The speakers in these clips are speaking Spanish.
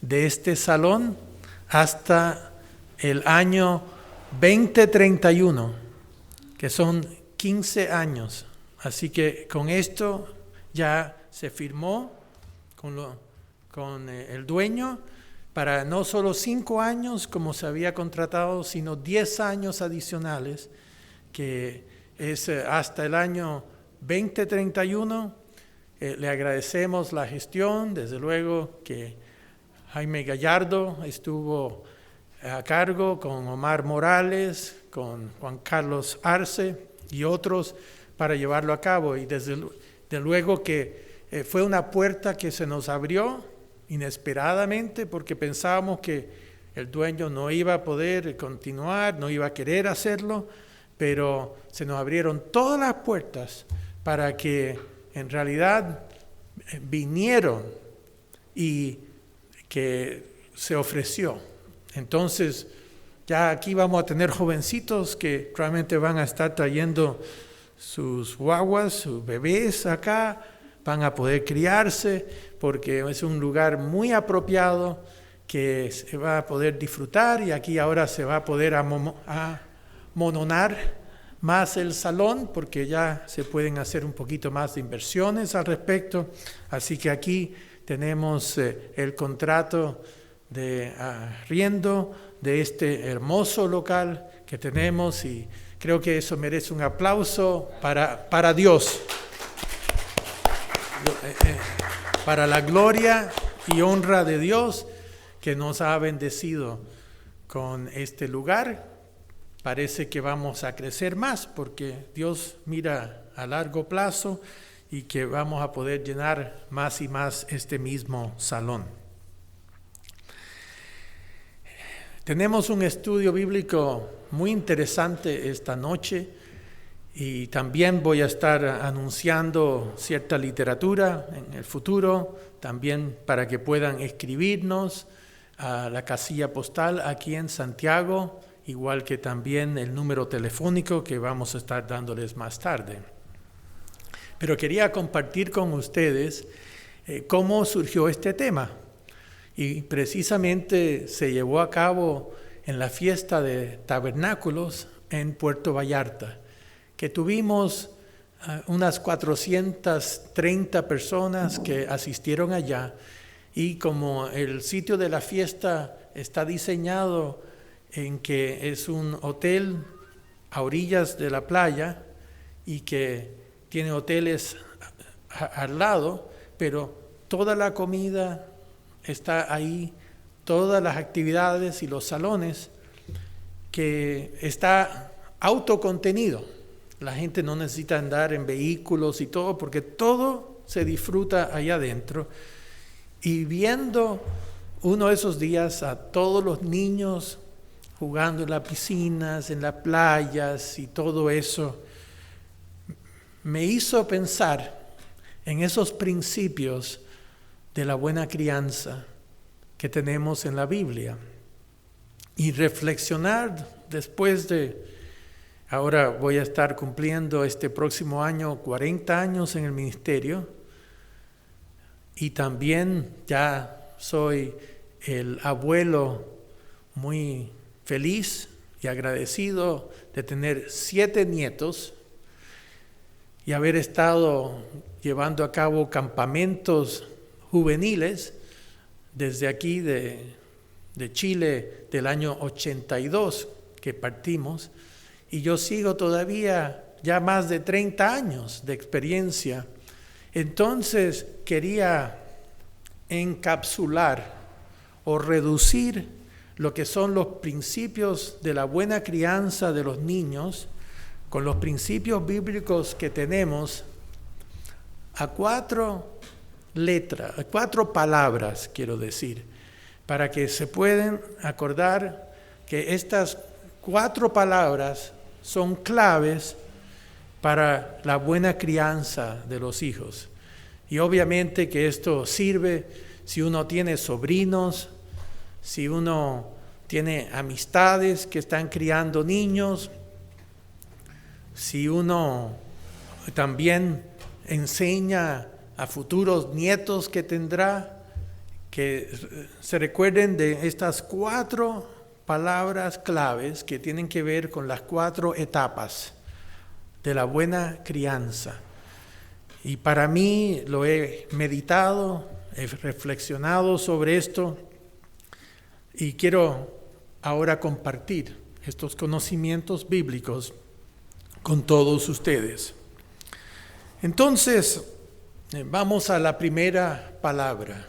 de este salón hasta el año 2031, que son 15 años. Así que con esto ya se firmó con el dueño para no solo 5 años como se había contratado, sino 10 años adicionales, que es hasta el año 2031. Le agradecemos la gestión, desde luego que Jaime Gallardo estuvo a cargo con Omar Morales, con Juan Carlos Arce y otros para llevarlo a cabo. Y desde luego que fue una puerta que se nos abrió inesperadamente, porque pensábamos que el dueño no iba a poder continuar, no iba a querer hacerlo, pero se nos abrieron todas las puertas para que en realidad vinieron y que se ofreció. Entonces, ya aquí vamos a tener jovencitos que probablemente van a estar trayendo sus guaguas, sus bebés acá, van a poder criarse, porque es un lugar muy apropiado que se va a poder disfrutar, y aquí ahora se va a poder amononar más el salón, porque ya se pueden hacer un poquito más de inversiones al respecto. Así que aquí tenemos el contrato de arriendo de este hermoso local que tenemos, y creo que eso merece un aplauso para Dios, para la gloria y honra de Dios, que nos ha bendecido con este lugar. Parece que vamos a crecer más, porque Dios mira a largo plazo, y que vamos a poder llenar más y más este mismo salón. Tenemos un estudio bíblico muy interesante esta noche, y también voy a estar anunciando cierta literatura en el futuro, también para que puedan escribirnos a la casilla postal aquí en Santiago, igual que también el número telefónico que vamos a estar dándoles más tarde. Pero quería compartir con ustedes cómo surgió este tema. Y precisamente se llevó a cabo en la fiesta de tabernáculos en Puerto Vallarta, que tuvimos unas 430 personas que asistieron allá. Y como el sitio de la fiesta está diseñado en que es un hotel a orillas de la playa, y que tiene hoteles al lado, pero toda la comida está ahí, todas las actividades y los salones, que está autocontenido. La gente no necesita andar en vehículos y todo, porque todo se disfruta allá adentro. Y viendo uno de esos días a todos los niños jugando en las piscinas, en las playas y todo eso, me hizo pensar en esos principios de la buena crianza que tenemos en la Biblia, y reflexionar después de, ahora voy a estar cumpliendo este próximo año 40 años en el ministerio, y también ya soy el abuelo muy feliz y agradecido de tener 7 nietos, y haber estado llevando a cabo campamentos juveniles desde aquí de Chile del año 82 que partimos, y yo sigo todavía ya más de 30 años de experiencia. Entonces quería encapsular o reducir lo que son los principios de la buena crianza de los niños con los principios bíblicos que tenemos a 4 palabras, quiero decir, para que se puedan acordar que estas 4 palabras son claves para la buena crianza de los hijos. Y obviamente que esto sirve si uno tiene sobrinos, si uno tiene amistades que están criando niños, si uno también enseña a futuros nietos que tendrá, que se recuerden de estas 4 palabras claves que tienen que ver con las 4 etapas de la buena crianza. Y para mí lo he meditado, he reflexionado sobre esto y quiero ahora compartir estos conocimientos bíblicos con todos ustedes. Entonces, vamos a la primera palabra.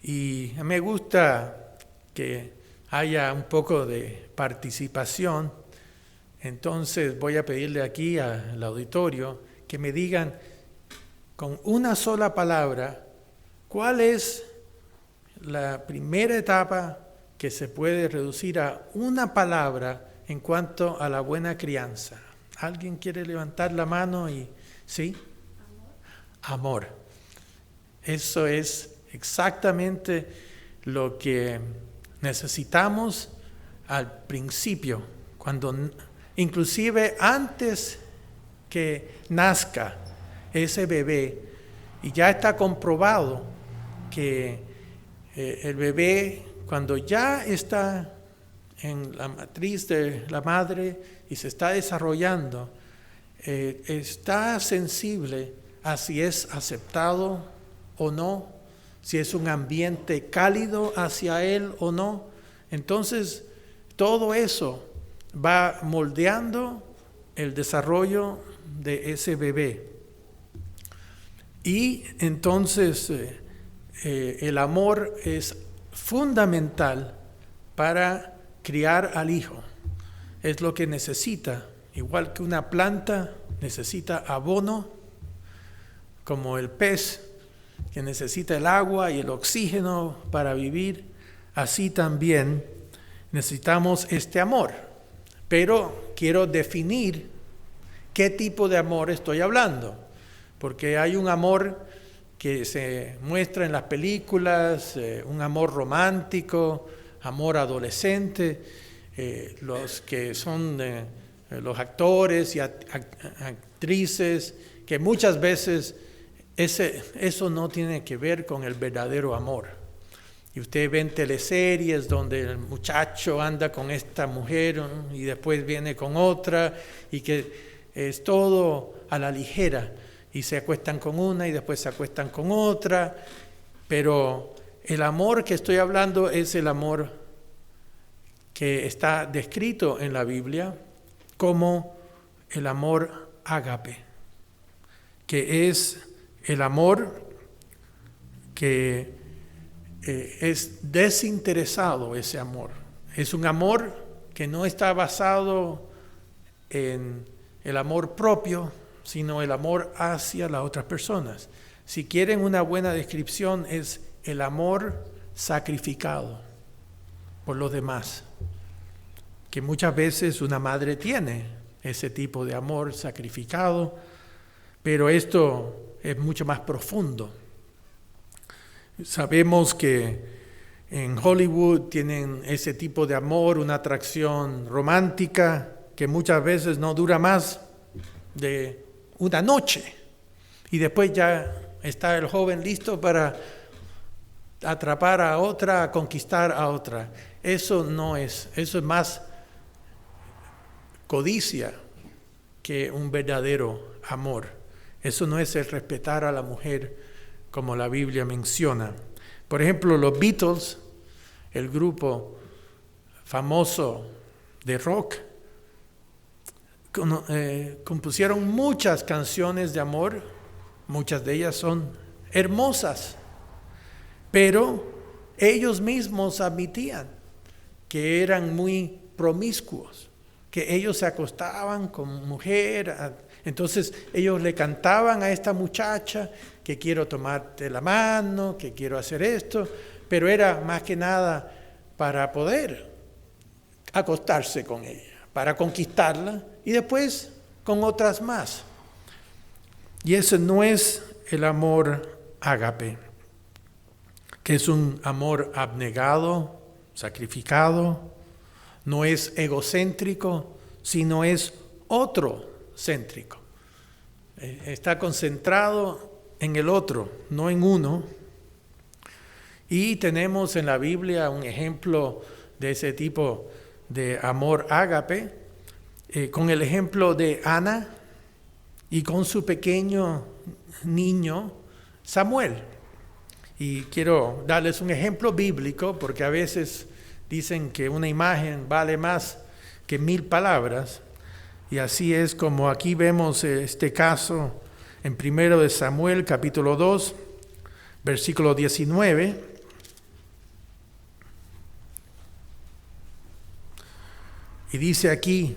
Y me gusta que haya un poco de participación. Entonces voy a pedirle aquí al auditorio que me digan con una sola palabra cuál es la primera etapa que se puede reducir a una palabra en cuanto a la buena crianza. ¿Alguien quiere levantar la mano? ¿Sí? Amor. Eso es exactamente lo que necesitamos al principio, inclusive antes que nazca ese bebé, y ya está comprobado que el bebé, cuando ya está en la matriz de la madre y se está desarrollando, está sensible a si es aceptado o no, si es un ambiente cálido hacia él o no. Entonces, todo eso va moldeando el desarrollo de ese bebé. Y entonces el amor es fundamental para criar al hijo. Es lo que necesita, igual que una planta necesita abono, como el pez que necesita el agua y el oxígeno para vivir, así también necesitamos este amor. Pero quiero definir qué tipo de amor estoy hablando, porque hay un amor que se muestra en las películas, un amor romántico, amor adolescente, los que son los actores y actrices, que muchas veces eso no tiene que ver con el verdadero amor. Y usted ve en teleseries donde el muchacho anda con esta mujer y después viene con otra, y que es todo a la ligera, y se acuestan con una y después se acuestan con otra. Pero el amor que estoy hablando es el amor que está descrito en la Biblia como el amor ágape, que es el amor que es desinteresado. Ese amor es un amor que no está basado en el amor propio, sino el amor hacia las otras personas. Si quieren una buena descripción, es el amor sacrificado por los demás, que muchas veces una madre tiene ese tipo de amor sacrificado, pero esto es mucho más profundo. Sabemos que en Hollywood tienen ese tipo de amor, una atracción romántica que muchas veces no dura más de una noche, y después ya está el joven listo para atrapar a otra, conquistar a otra. Eso es más codicia que un verdadero amor. Eso no es el respetar a la mujer como la Biblia menciona. Por ejemplo, los Beatles, el grupo famoso de rock, compusieron muchas canciones de amor, muchas de ellas son hermosas, pero ellos mismos admitían que eran muy promiscuos, que ellos se acostaban con mujer. Entonces ellos le cantaban a esta muchacha que quiero tomarte la mano, que quiero hacer esto, pero era más que nada para poder acostarse con ella, para conquistarla y después con otras más. Y ese no es el amor ágape, que es un amor abnegado, sacrificado, no es egocéntrico, sino es otrocéntrico. Está concentrado en el otro, no en uno. Y tenemos en la Biblia un ejemplo de ese tipo de amor ágape, con el ejemplo de Ana y con su pequeño niño Samuel. Y quiero darles un ejemplo bíblico, porque a veces dicen que una imagen vale más que 1000 palabras. Y así es como aquí vemos este caso en 1 de Samuel, capítulo 2, versículo 19. Y dice aquí,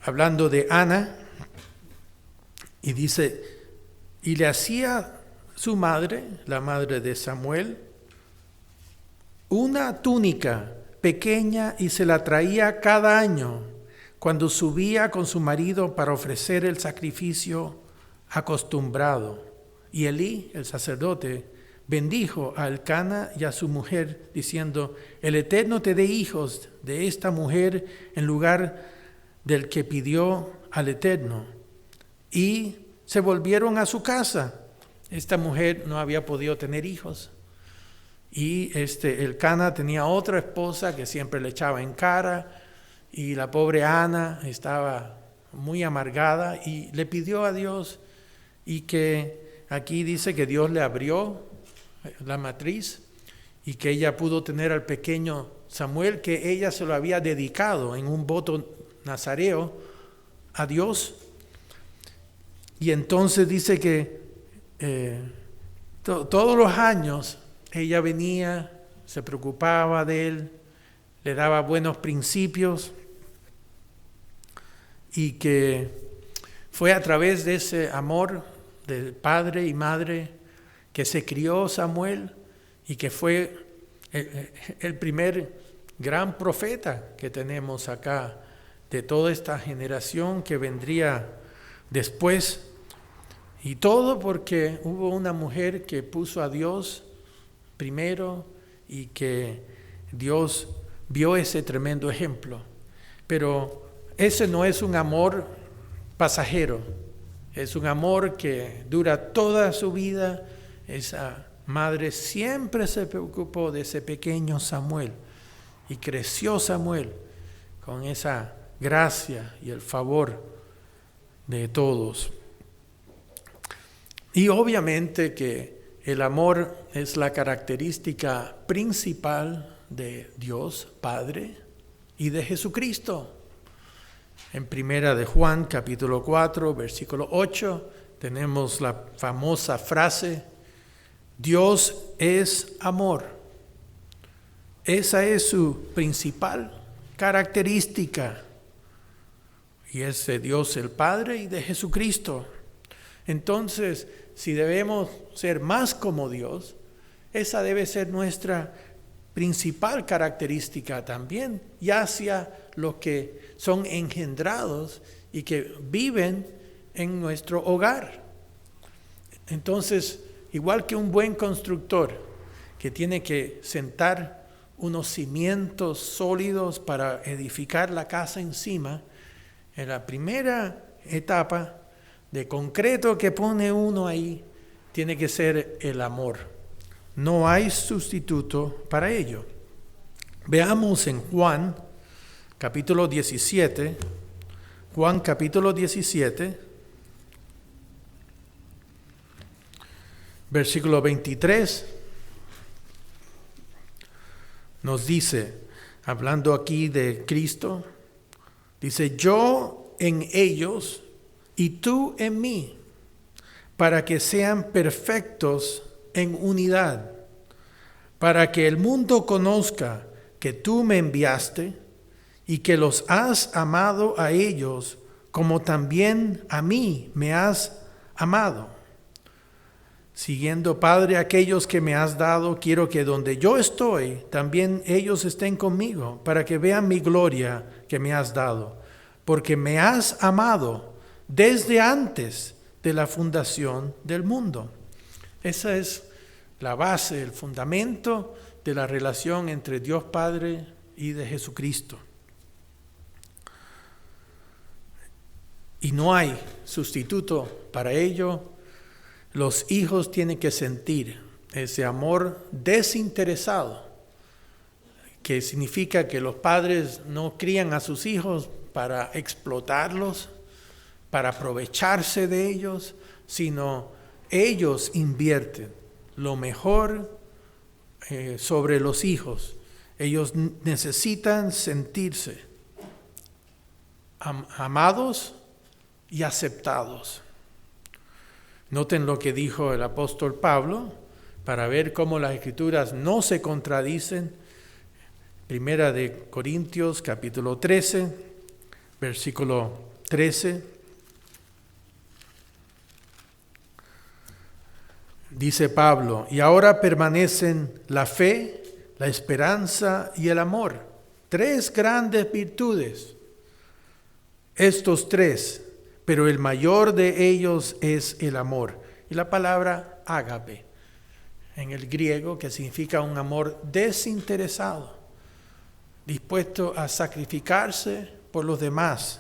hablando de Ana, y dice, y le hacía su madre, la madre de Samuel, una túnica pequeña y se la traía cada año cuando subía con su marido para ofrecer el sacrificio acostumbrado. Y Elí, el sacerdote, bendijo a Elcana y a su mujer, diciendo, el Eterno te dé hijos de esta mujer en lugar del que pidió al Eterno. Y se volvieron a su casa. Esta mujer no había podido tener hijos. Y Elcana tenía otra esposa que siempre le echaba en cara. Y la pobre Ana estaba muy amargada y le pidió a Dios, y que aquí dice que Dios le abrió la matriz y que ella pudo tener al pequeño Samuel, que ella se lo había dedicado en un voto nazareo a Dios. Y entonces dice que todos los años ella venía, se preocupaba de él, le daba buenos principios, y que fue a través de ese amor de padre y madre que se crió Samuel, y que fue el primer gran profeta que tenemos acá de toda esta generación que vendría después. Y todo porque hubo una mujer que puso a Dios primero, y que Dios vio ese tremendo ejemplo. Pero ese no es un amor pasajero, es un amor que dura toda su vida. Esa madre siempre se preocupó de ese pequeño Samuel, y creció Samuel con esa gracia y el favor de todos. Y obviamente que el amor es la característica principal de Dios Padre y de Jesucristo. En 1 de Juan, capítulo 4, versículo 8, tenemos la famosa frase, Dios es amor. Esa es su principal característica. Y es de Dios el Padre y de Jesucristo. Entonces, si debemos ser más como Dios, esa debe ser nuestra principal característica también, ya hacia los que son engendrados y que viven en nuestro hogar. Entonces, igual que un buen constructor que tiene que sentar unos cimientos sólidos para edificar la casa encima, en la primera etapa de concreto que pone uno ahí, tiene que ser el amor. No hay sustituto para ello. Veamos en Juan, capítulo 17, Juan capítulo 17, versículo 23, nos dice, hablando aquí de Cristo, dice, yo en ellos y tú en mí, para que sean perfectos en unidad, para que el mundo conozca que tú me enviaste y que los has amado a ellos como también a mí me has amado. Siguiendo, Padre, aquellos que me has dado, quiero que donde yo estoy, también ellos estén conmigo, para que vean mi gloria que me has dado, porque me has amado desde antes de la fundación del mundo. Esa es la base, el fundamento de la relación entre Dios Padre y de Jesucristo. Y no hay sustituto para ello. Los hijos tienen que sentir ese amor desinteresado, que significa que los padres no crían a sus hijos para explotarlos, para aprovecharse de ellos, sino ellos invierten lo mejor sobre los hijos. Ellos necesitan sentirse amados y aceptados. Noten lo que dijo el apóstol Pablo para ver cómo las escrituras no se contradicen. Primera de Corintios capítulo 13, versículo 13. Dice Pablo: y ahora permanecen la fe, la esperanza y el amor. 3 grandes virtudes. Estos 3, pero el mayor de ellos es el amor. Y la palabra ágape, en el griego, que significa un amor desinteresado, dispuesto a sacrificarse por los demás.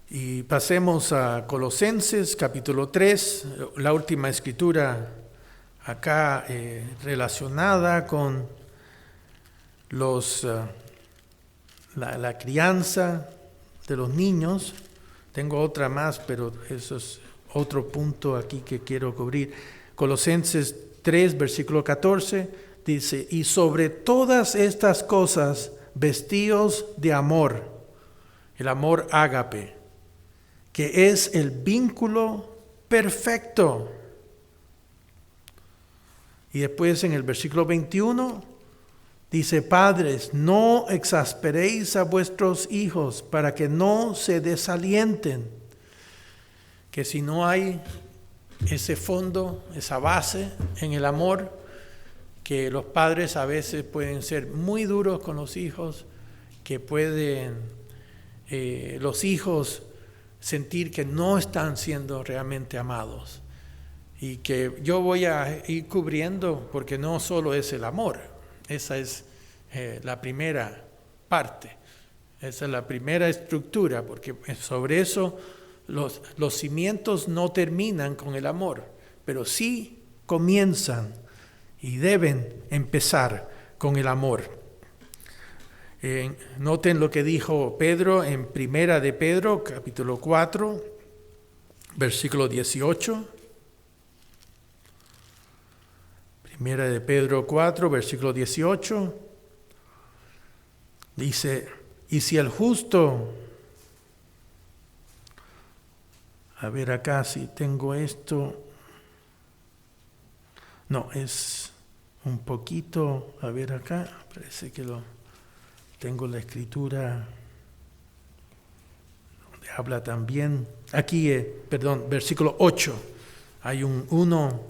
Y pasemos a Colosenses capítulo 3, la última escritura acá relacionada con la crianza de los niños. Tengo otra más, pero eso es otro punto aquí que quiero cubrir. Colosenses 3, versículo 14, dice: y sobre todas estas cosas vestíos de amor, el amor ágape, que es el vínculo perfecto. Y después en el versículo 21 dice: padres, no exasperéis a vuestros hijos para que no se desalienten. Que si no hay ese fondo, esa base en el amor, que los padres a veces pueden ser muy duros con los hijos, que pueden los hijos sentir que no están siendo realmente amados, y que yo voy a ir cubriendo, porque no solo es el amor, esa es la primera parte, esa es la primera estructura, porque sobre eso los cimientos no terminan con el amor, pero sí comienzan y deben empezar con el amor. Noten lo que dijo Pedro en Primera de Pedro, capítulo 4, versículo 18. Primera de Pedro 4, versículo 18. Dice: y si el justo... A ver acá si tengo esto. No, es un poquito... A ver acá, parece que tengo la escritura donde habla también. Aquí, versículo 8. Hay uno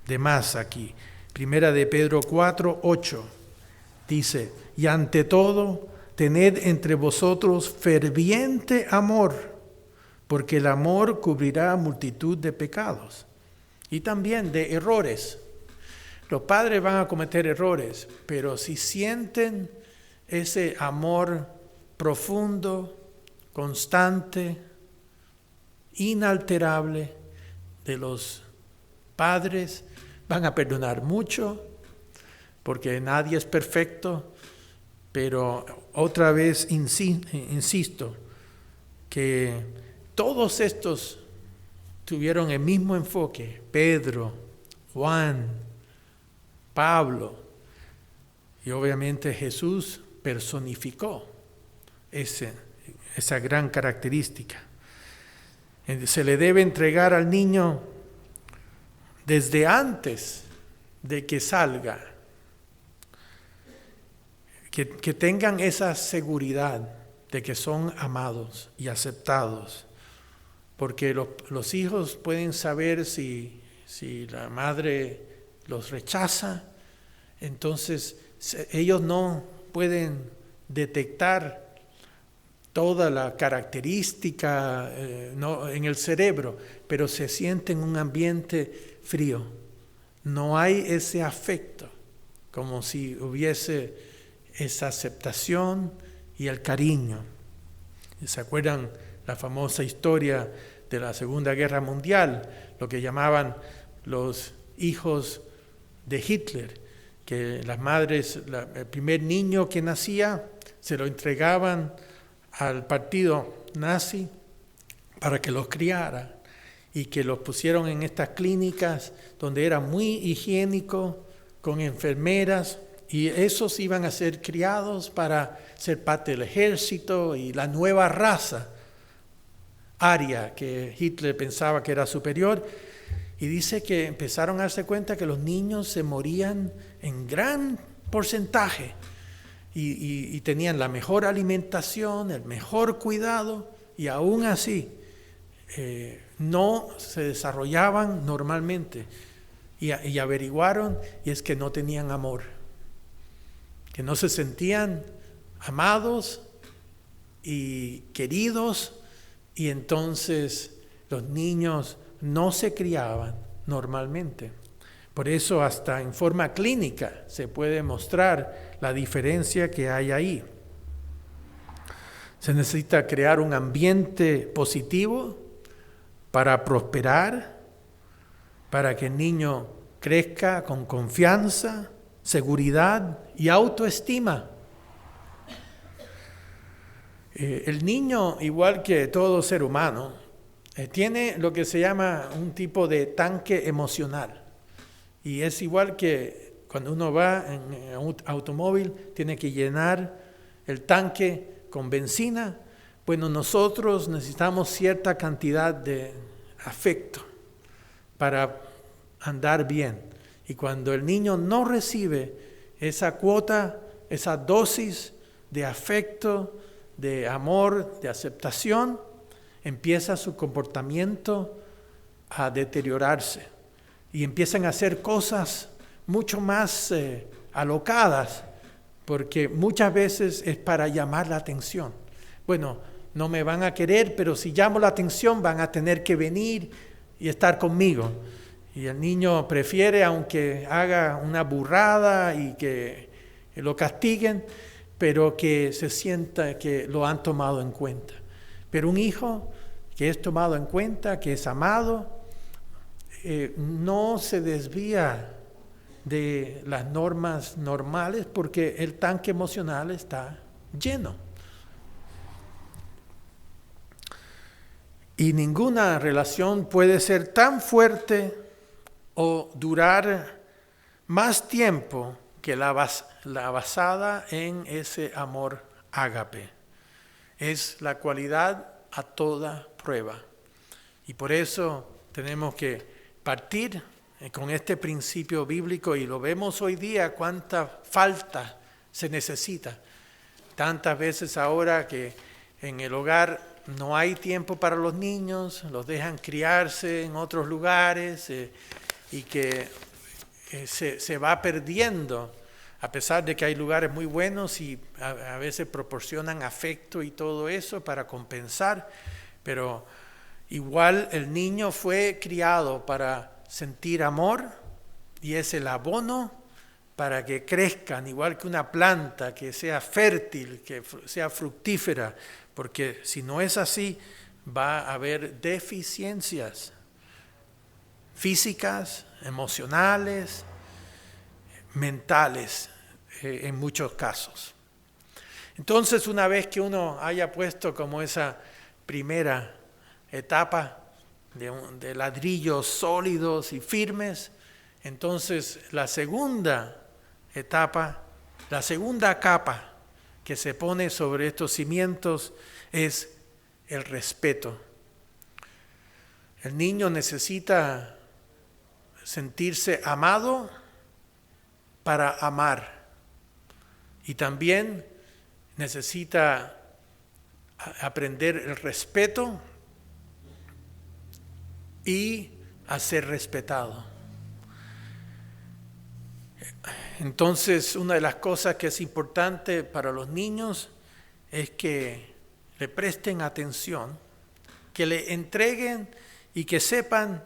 de más aquí. Primera de Pedro 4, 8. Dice: y ante todo, tened entre vosotros ferviente amor, porque el amor cubrirá multitud de pecados y también de errores. Los padres van a cometer errores, pero si sienten ese amor profundo, constante, inalterable de los padres, van a perdonar mucho, porque nadie es perfecto. Pero otra vez insisto que todos estos tuvieron el mismo enfoque: Pedro, Juan, Pablo, y obviamente Jesús personificó esa gran característica. Se le debe entregar al niño desde antes de que salga, que tengan esa seguridad de que son amados y aceptados, porque los hijos pueden saber si la madre los rechaza, entonces ellos no pueden detectar toda la característica en el cerebro, pero se siente en un ambiente frío. No hay ese afecto, como si hubiese esa aceptación y el cariño. ¿Se acuerdan la famosa historia de la Segunda Guerra Mundial, lo que llamaban los hijos de Hitler, que las madres, el primer niño que nacía, se lo entregaban al partido nazi para que los criara y que los pusieron en estas clínicas donde era muy higiénico, con enfermeras, y esos iban a ser criados para ser parte del ejército y la nueva raza aria que Hitler pensaba que era superior. Y dice que empezaron a darse cuenta que los niños se morían en gran porcentaje y tenían la mejor alimentación, el mejor cuidado, y aún así no se desarrollaban normalmente. Y averiguaron, y es que no tenían amor, que no se sentían amados y queridos, y entonces los niños no se criaban normalmente. Por eso hasta en forma clínica se puede mostrar la diferencia que hay ahí. Se necesita crear un ambiente positivo para prosperar, para que el niño crezca con confianza, seguridad y autoestima. El niño, igual que todo ser humano, tiene lo que se llama un tipo de tanque emocional. Y es igual que cuando uno va en un automóvil, tiene que llenar el tanque con benzina. Bueno, nosotros necesitamos cierta cantidad de afecto para andar bien. Y cuando el niño no recibe esa cuota, esa dosis de afecto, de amor, de aceptación, empieza su comportamiento a deteriorarse y empiezan a hacer cosas mucho más alocadas, porque muchas veces es para llamar la atención. Bueno, no me van a querer, pero si llamo la atención van a tener que venir y estar conmigo. Y el niño prefiere, aunque haga una burrada y que lo castiguen, pero que se sienta que lo han tomado en cuenta. Pero un hijo que es tomado en cuenta, que es amado, no se desvía de las normas normales porque el tanque emocional está lleno. Y ninguna relación puede ser tan fuerte o durar más tiempo que la basada en ese amor ágape. Es la cualidad a toda prueba. Y por eso tenemos que partir con este principio bíblico, y lo vemos hoy día cuánta falta se necesita. Tantas veces ahora que en el hogar no hay tiempo para los niños, los dejan criarse en otros lugares y que se va perdiendo, a pesar de que hay lugares muy buenos y a veces proporcionan afecto y todo eso para compensar, pero igual el niño fue criado para sentir amor y es el abono para que crezcan, igual que una planta, que sea fértil, que sea fructífera, porque si no es así, va a haber deficiencias físicas, emocionales, mentales, en muchos casos. Entonces, una vez que uno haya puesto como esa primera etapa de ladrillos sólidos y firmes, entonces la segunda etapa, la segunda capa que se pone sobre estos cimientos es el respeto. El niño necesita sentirse amado para amar, y también necesita aprender el respeto y a ser respetado. Entonces, una de las cosas que es importante para los niños es que le presten atención, que le entreguen y que sepan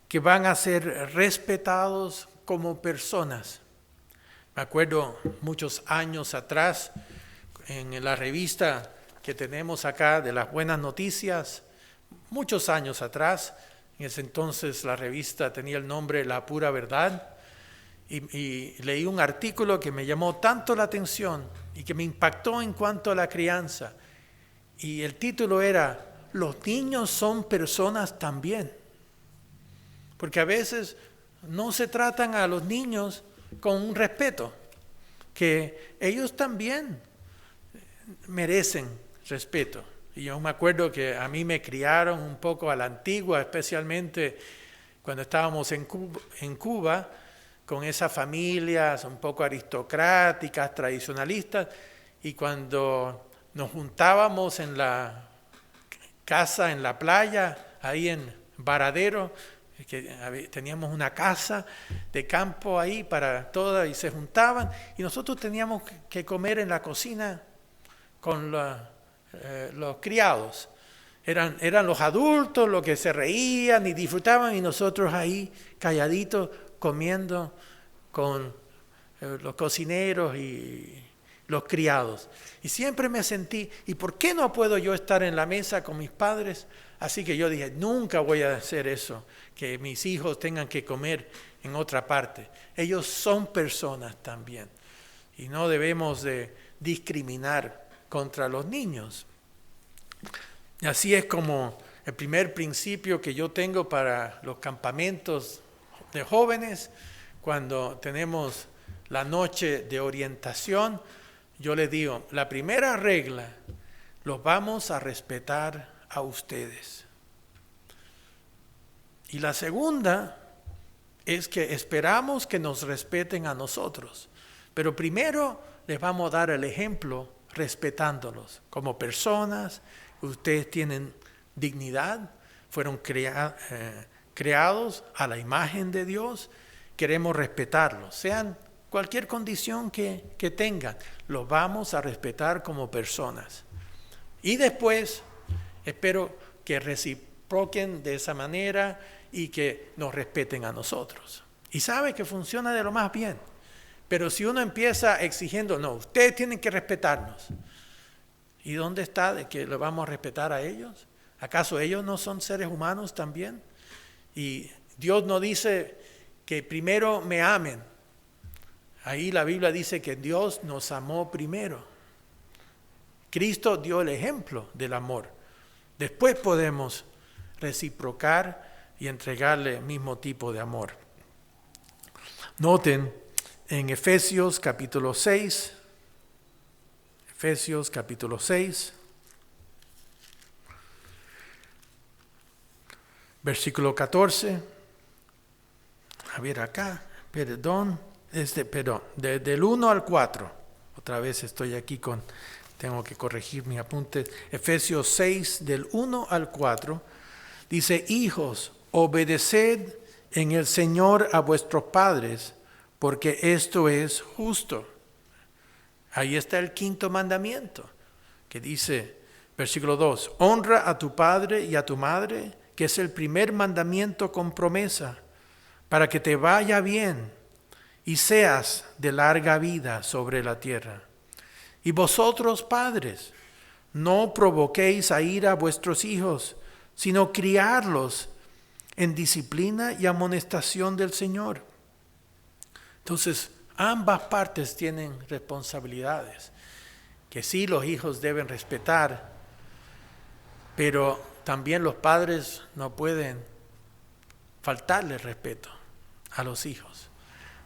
que van a ser respetados como personas. Me acuerdo muchos años atrás, en la revista que tenemos acá de las buenas noticias, muchos años atrás. En ese entonces la revista tenía el nombre La Pura Verdad. Y leí un artículo que me llamó tanto la atención y que me impactó en cuanto a la crianza. Y el título era: los niños son personas también. Porque a veces no se tratan a los niños con un respeto, que ellos también merecen respeto. Y yo me acuerdo que a mí me criaron un poco a la antigua, especialmente cuando estábamos en Cuba, con esas familias un poco aristocráticas, tradicionalistas, y cuando nos juntábamos en la casa, en la playa, ahí en Varadero, que teníamos una casa de campo ahí para todas, y se juntaban, y nosotros teníamos que comer en la cocina con los criados. Eran los adultos los que se reían y disfrutaban, y nosotros ahí calladitos comiendo con los cocineros y los criados. Y siempre me sentí, ¿y por qué no puedo yo estar en la mesa con mis padres? Así que yo dije, nunca voy a hacer eso, que mis hijos tengan que comer en otra parte. Ellos son personas también, y no debemos de discriminar contra los niños. Y así es como el primer principio que yo tengo para los campamentos de jóvenes. Cuando tenemos la noche de orientación, yo les digo, la primera regla: los vamos a respetar a ustedes. Y la segunda es que esperamos que nos respeten a nosotros. Pero primero les vamos a dar el ejemplo respetándolos como personas. Ustedes tienen dignidad, fueron creados a la imagen de Dios. Queremos respetarlos, sean cualquier condición que tengan, los vamos a respetar como personas. Y después espero que reciproquen de esa manera y que nos respeten a nosotros. Y sabe que funciona de lo más bien. Pero si uno empieza exigiendo, no, ustedes tienen que respetarnos, ¿y dónde está de que lo vamos a respetar a ellos? ¿Acaso ellos no son seres humanos también? Y Dios no dice que primero me amen. Ahí la Biblia dice que Dios nos amó primero. Cristo dio el ejemplo del amor. Después podemos reciprocar y entregarle el mismo tipo de amor. Noten en Efesios capítulo 6, versículo 14. A ver acá, perdón, desde el 1 al 4. Otra vez estoy aquí tengo que corregir mis apuntes. Efesios 6, del 1 al 4, dice: hijos, obedeced en el Señor a vuestros padres, porque esto es justo. Ahí está el quinto mandamiento, que dice, versículo 2, honra a tu padre y a tu madre, que es el primer mandamiento con promesa, para que te vaya bien y seas de larga vida sobre la tierra. Y vosotros, padres, no provoquéis a ira a vuestros hijos, sino criarlos en disciplina y amonestación del Señor. Entonces, ambas partes tienen responsabilidades, que sí, los hijos deben respetar, pero también los padres no pueden faltarle respeto a los hijos.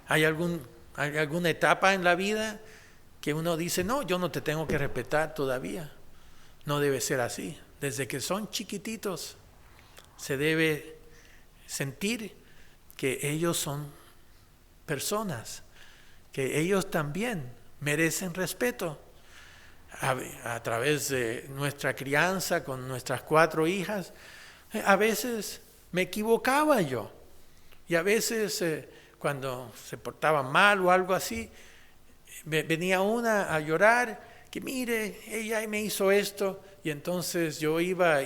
¿Hay alguna etapa en la vida que uno dice, no, yo no te tengo que respetar todavía? No debe ser así. Desde que son chiquititos se debe sentir que ellos son personas, que ellos también merecen respeto. A través de nuestra crianza con nuestras 4 hijas, a veces me equivocaba yo, y a veces cuando se portaban mal o algo así, venía una a llorar, que mire, ella me hizo esto, y entonces yo iba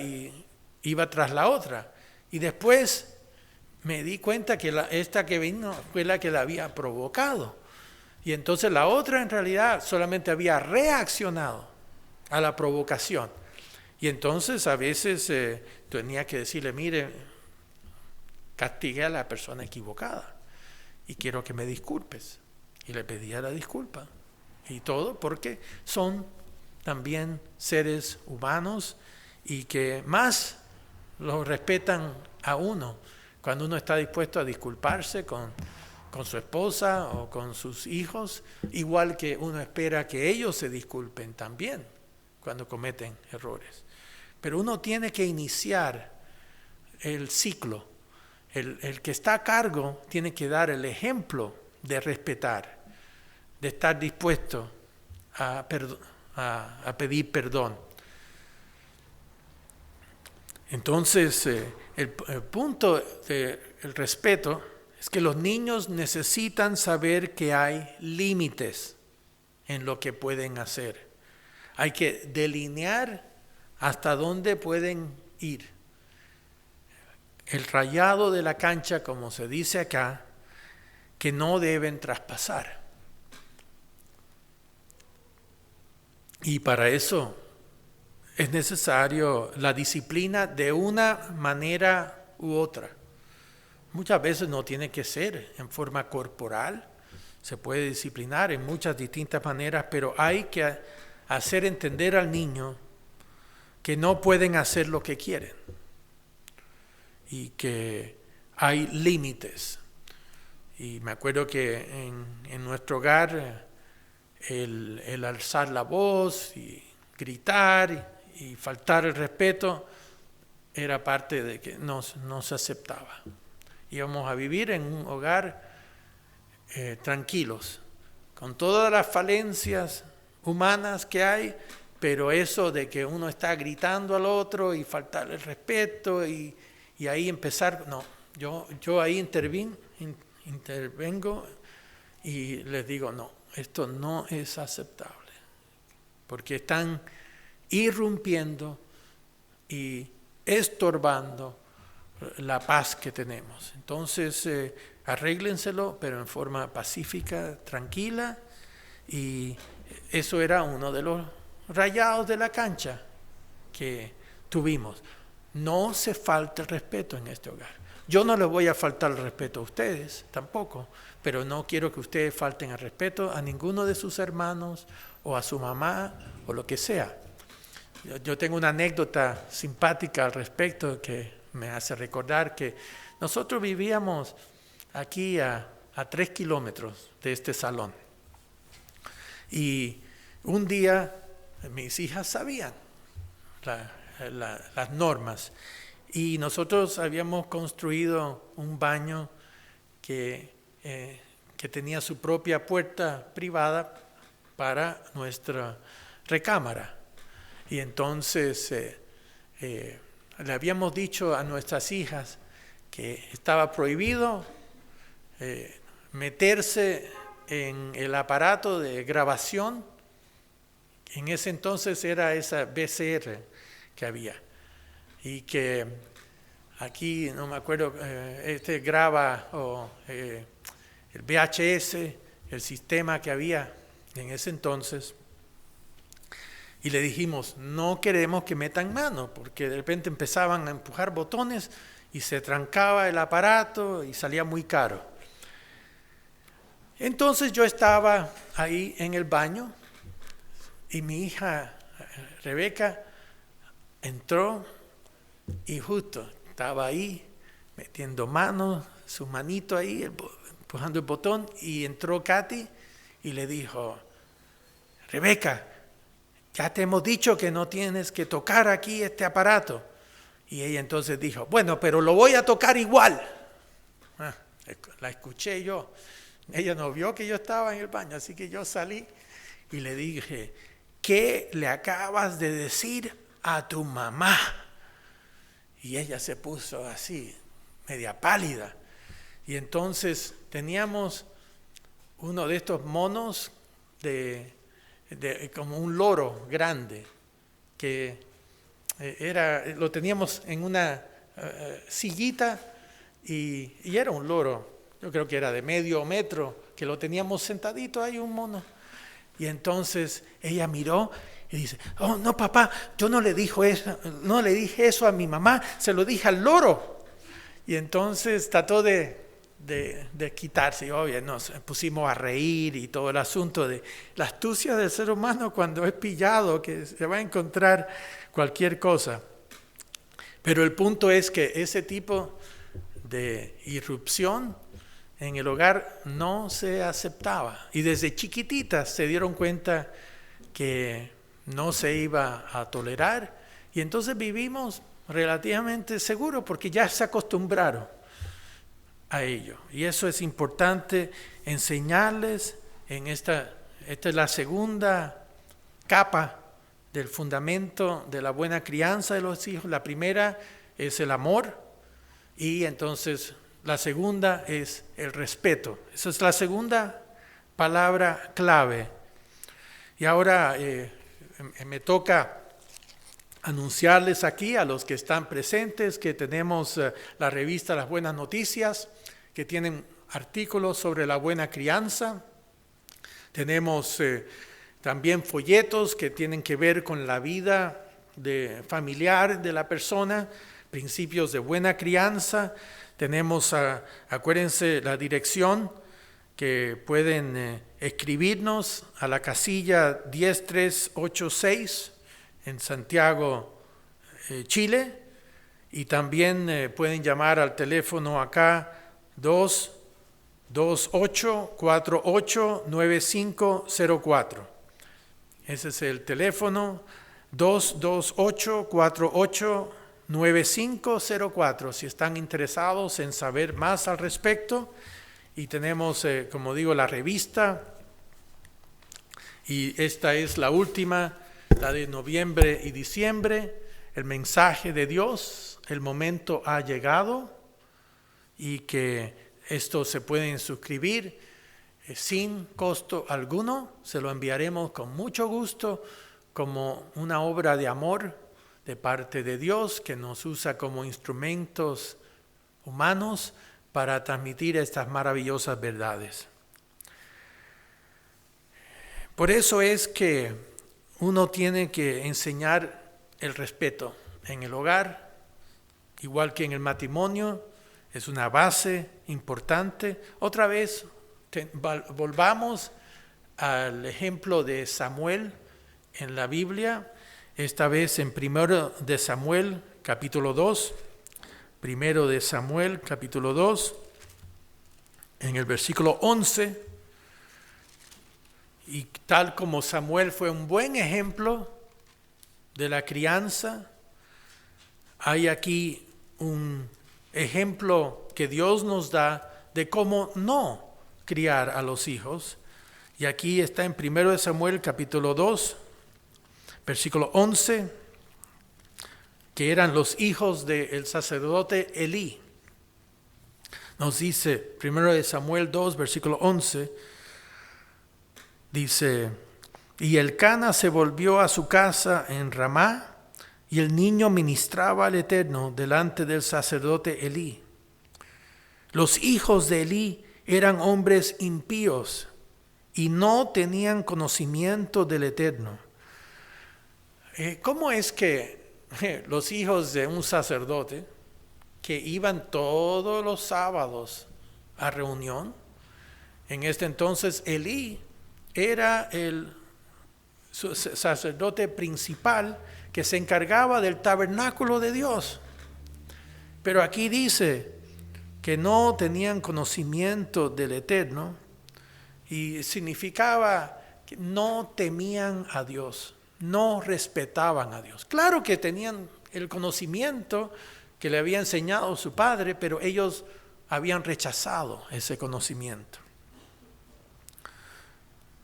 tras la otra, y después me di cuenta que esta que vino fue la que la había provocado, y entonces la otra en realidad solamente había reaccionado a la provocación. Y entonces a veces tenía que decirle, mire, castigué a la persona equivocada y quiero que me disculpes. Y le pedía la disculpa. Y todo porque son también seres humanos y que más lo respetan a uno cuando uno está dispuesto a disculparse con su esposa o con sus hijos, igual que uno espera que ellos se disculpen también cuando cometen errores. Pero uno tiene que iniciar el ciclo. El que está a cargo tiene que dar el ejemplo de respetar, de estar dispuesto a pedir perdón. Entonces, el punto del respeto es que los niños necesitan saber que hay límites en lo que pueden hacer. Hay que delinear hasta dónde pueden ir. El rayado de la cancha, como se dice acá, que no deben traspasar. Y para eso es necesario la disciplina de una manera u otra. Muchas veces no tiene que ser en forma corporal, se puede disciplinar en muchas distintas maneras, pero hay que hacer entender al niño que no pueden hacer lo que quieren y que hay límites. Y me acuerdo que en nuestro hogar el alzar la voz y gritar y faltar el respeto era parte de que no se aceptaba. Íbamos a vivir en un hogar tranquilos, con todas las falencias humanas que hay, pero eso de que uno está gritando al otro y faltar el respeto y ahí empezar, no, yo ahí intervengo y les digo, no, esto no es aceptable, porque están irrumpiendo y estorbando la paz que tenemos. Entonces, arréglenselo, pero en forma pacífica, tranquila, y eso era uno de los rayados de la cancha que tuvimos. No se falta el respeto en este hogar. Yo no les voy a faltar el respeto a ustedes, tampoco, pero no quiero que ustedes falten el respeto a ninguno de sus hermanos o a su mamá o lo que sea. Yo tengo una anécdota simpática al respecto que me hace recordar que nosotros vivíamos aquí a 3 kilómetros de este salón. Y un día mis hijas sabían las normas y nosotros habíamos construido un baño que tenía su propia puerta privada para nuestra recámara. Y entonces le habíamos dicho a nuestras hijas que estaba prohibido meterse en el aparato de grabación. En ese entonces era esa VCR que había. Y que aquí, no me acuerdo, graba el VHS, el sistema que había en ese entonces. Y le dijimos, no queremos que metan mano, porque de repente empezaban a empujar botones y se trancaba el aparato y salía muy caro. Entonces yo estaba ahí en el baño y mi hija Rebeca entró y justo estaba ahí metiendo manos, su manito ahí, empujando el botón, y entró Katy y le dijo, Rebeca, ya te hemos dicho que no tienes que tocar aquí este aparato. Y ella entonces dijo, bueno, pero lo voy a tocar igual. La escuché yo. Ella no vio que yo estaba en el baño, así que yo salí y le dije, ¿qué le acabas de decir a tu mamá? Y ella se puso así, media pálida. Y entonces teníamos uno de estos monos como un loro grande, que lo teníamos en una sillita y era un loro, yo creo que era de medio metro, que lo teníamos sentadito ahí, un mono. Y entonces ella miró Y dice, oh no papá, yo no le dije eso a mi mamá, se lo dije al loro. Y entonces trató de quitarse, y obvio, nos pusimos a reír y todo el asunto de la astucia del ser humano cuando es pillado, que se va a encontrar cualquier cosa. Pero el punto es que ese tipo de irrupción en el hogar no se aceptaba. Y desde chiquititas se dieron cuenta que no se iba a tolerar. Y entonces vivimos relativamente seguros porque ya se acostumbraron a ello. Y eso es importante enseñarles esta es la segunda capa del fundamento de la buena crianza de los hijos. La primera es el amor y entonces la segunda es el respeto. Esa es la segunda palabra clave. Y ahora me toca anunciarles aquí a los que están presentes que tenemos la revista Las Buenas Noticias, que tienen artículos sobre la buena crianza. Tenemos también folletos que tienen que ver con la vida familiar de la persona, principios de buena crianza. Tenemos, acuérdense, la dirección que pueden escribirnos a la casilla 10386 en Santiago, Chile, y también pueden llamar al teléfono acá 228-489504. Ese es el teléfono 228-489504 si están interesados en saber más al respecto. Y tenemos, como digo, la revista, y esta es la última, la de noviembre y diciembre, el mensaje de Dios, el momento ha llegado, y que esto se pueden suscribir sin costo alguno. Se lo enviaremos con mucho gusto como una obra de amor de parte de Dios, que nos usa como instrumentos humanos para transmitir estas maravillosas verdades. Por eso es que uno tiene que enseñar el respeto en el hogar, igual que en el matrimonio, es una base importante. Otra vez, volvamos al ejemplo de Samuel en la Biblia, esta vez en 1 de Samuel, capítulo 2, 1 de Samuel, capítulo 2, en el versículo 11, y tal como Samuel fue un buen ejemplo de la crianza, hay aquí un ejemplo que Dios nos da de cómo no criar a los hijos. Y aquí está en 1 de Samuel capítulo 2, versículo 11, que eran los hijos del sacerdote Elí. Nos dice 1 de Samuel 2, versículo 11, dice, y Elcana se volvió a su casa en Ramá, y el niño ministraba al Eterno delante del sacerdote Elí. Los hijos de Elí eran hombres impíos y no tenían conocimiento del Eterno. ¿Cómo es que los hijos de un sacerdote que iban todos los sábados a reunión, en este entonces Elí era el sacerdote principal que se encargaba del tabernáculo de Dios? Pero aquí dice que no tenían conocimiento del Eterno, y significaba que no temían a Dios, no respetaban a Dios. Claro que tenían el conocimiento que le había enseñado su padre, pero ellos habían rechazado ese conocimiento.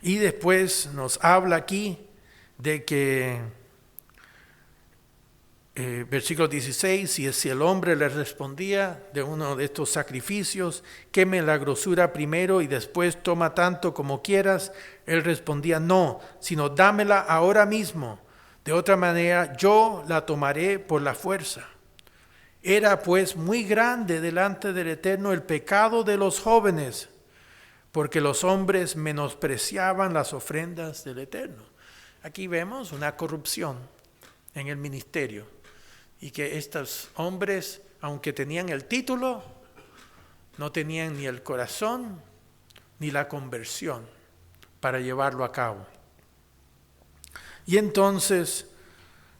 Y después nos habla aquí de que, versículo 16, y si el hombre le respondía de uno de estos sacrificios, queme la grosura primero y después toma tanto como quieras, él respondía, no, sino dámela ahora mismo, de otra manera yo la tomaré por la fuerza. Era pues muy grande delante del Eterno el pecado de los jóvenes, porque los hombres menospreciaban las ofrendas del Eterno. Aquí vemos una corrupción en el ministerio y que estos hombres, aunque tenían el título, no tenían ni el corazón ni la conversión para llevarlo a cabo. Y entonces,